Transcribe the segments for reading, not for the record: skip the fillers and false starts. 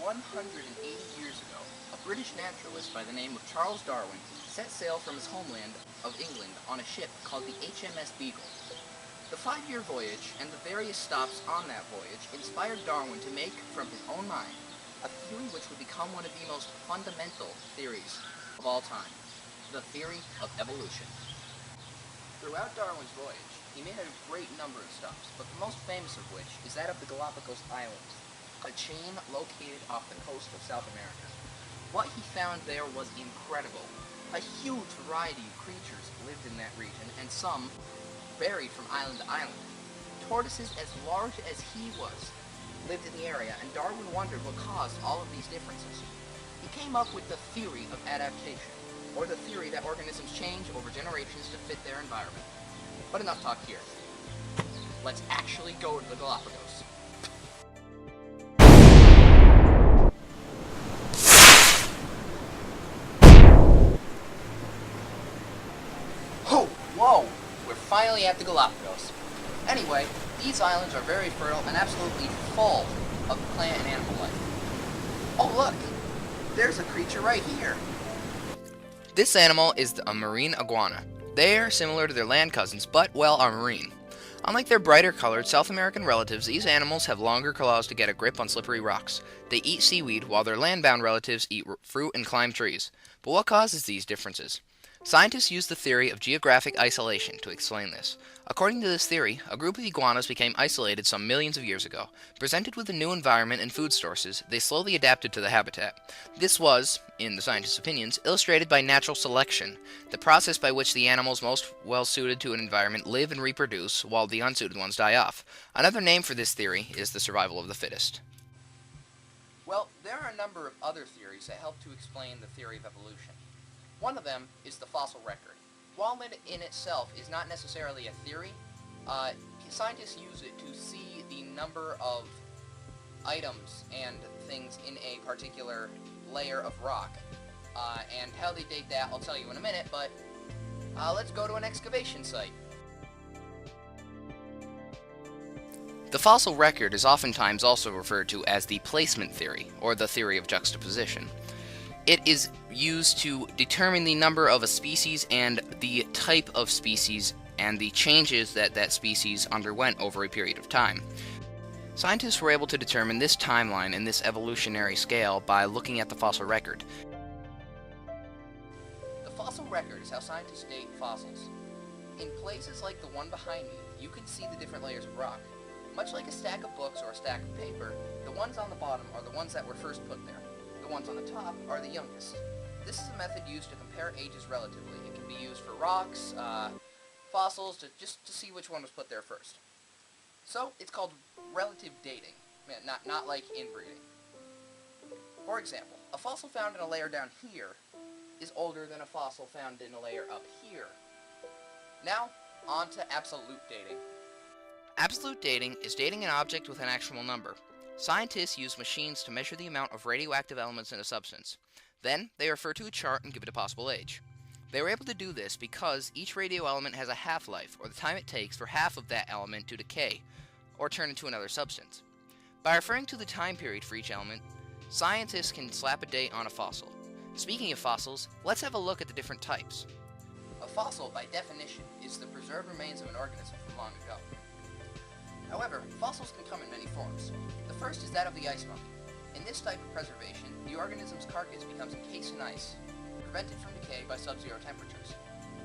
180 years ago, a British naturalist by the name of Charles Darwin set sail from his homeland of England on a ship called the HMS Beagle. The 5-year voyage and the various stops on that voyage inspired Darwin to make, from his own mind, a theory which would become one of the most fundamental theories of all time, the theory of evolution. Throughout Darwin's voyage, he made a great number of stops, but the most famous of which is that of the Galapagos Islands, a chain located off the coast of South America. What he found there was incredible. A huge variety of creatures lived in that region, and some varied from island to island. Tortoises as large as he was lived in the area, and Darwin wondered what caused all of these differences. He came up with the theory of adaptation, or the theory that organisms change over generations to fit their environment. But enough talk here. Let's actually go to the Galapagos. Oh, whoa! We're finally at the Galapagos. Anyway, these islands are very fertile and absolutely full of plant and animal life. Oh look! There's a creature right here! This animal is a marine iguana. They are similar to their land cousins, but, well, are marine. Unlike their brighter-colored South American relatives, these animals have longer claws to get a grip on slippery rocks. They eat seaweed, while their land-bound relatives eat fruit and climb trees. But what causes these differences? Scientists use the theory of geographic isolation to explain this. According to this theory, a group of iguanas became isolated some millions of years ago. Presented with a new environment and food sources, they slowly adapted to the habitat. This was, in the scientists' opinions, illustrated by natural selection, the process by which the animals most well-suited to an environment live and reproduce, while the unsuited ones die off. Another name for this theory is the survival of the fittest. Well, there are a number of other theories that help to explain the theory of evolution. One of them is the fossil record. While it in itself is not necessarily a theory, scientists use it to see the number of items and things in a particular layer of rock. And how they date that I'll tell you in a minute, but let's go to an excavation site. The fossil record is oftentimes also referred to as the placement theory, or the theory of juxtaposition. It is used to determine the number of a species and the type of species and the changes that that species underwent over a period of time. Scientists were able to determine this timeline and this evolutionary scale by looking at the fossil record. The fossil record is how scientists date fossils. In places like the one behind me, you can see the different layers of rock. Much like a stack of books or a stack of paper, the ones on the bottom are the ones that were first put there. The ones on the top are the youngest. This is a method used to compare ages relatively. It can be used for rocks, fossils, just to see which one was put there first. So, it's called relative dating, not like inbreeding. For example, a fossil found in a layer down here is older than a fossil found in a layer up here. Now, on to absolute dating. Absolute dating is dating an object with an actual number. Scientists use machines to measure the amount of radioactive elements in a substance. Then, they refer to a chart and give it a possible age. They were able to do this because each radio element has a half-life, or the time it takes for half of that element to decay, or turn into another substance. By referring to the time period for each element, scientists can slap a date on a fossil. Speaking of fossils, let's have a look at the different types. A fossil, by definition, is the preserved remains of an organism from long ago. However, fossils can come in many forms. The first is that of the ice monkey. In this type of preservation, the organism's carcass becomes encased in ice, prevented from decay by sub-zero temperatures.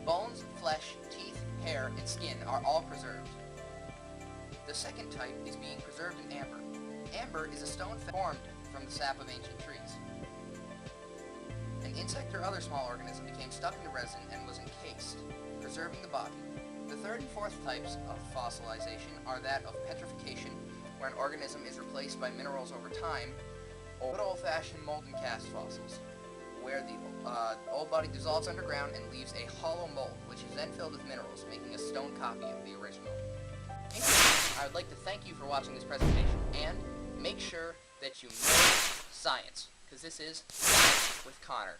Bones, flesh, teeth, hair, and skin are all preserved. The second type is being preserved in amber. Amber is a stone formed from the sap of ancient trees. An insect or other small organism became stuck into resin and was encased, preserving the body. The third and fourth types of fossilization are that of petrification, where an organism is replaced by minerals over time, or good old-fashioned mold and cast fossils, where the old body dissolves underground and leaves a hollow mold, which is then filled with minerals, making a stone copy of the original. In conclusion, I would like to thank you for watching this presentation, and make sure that you know science, because this is Science with Connor.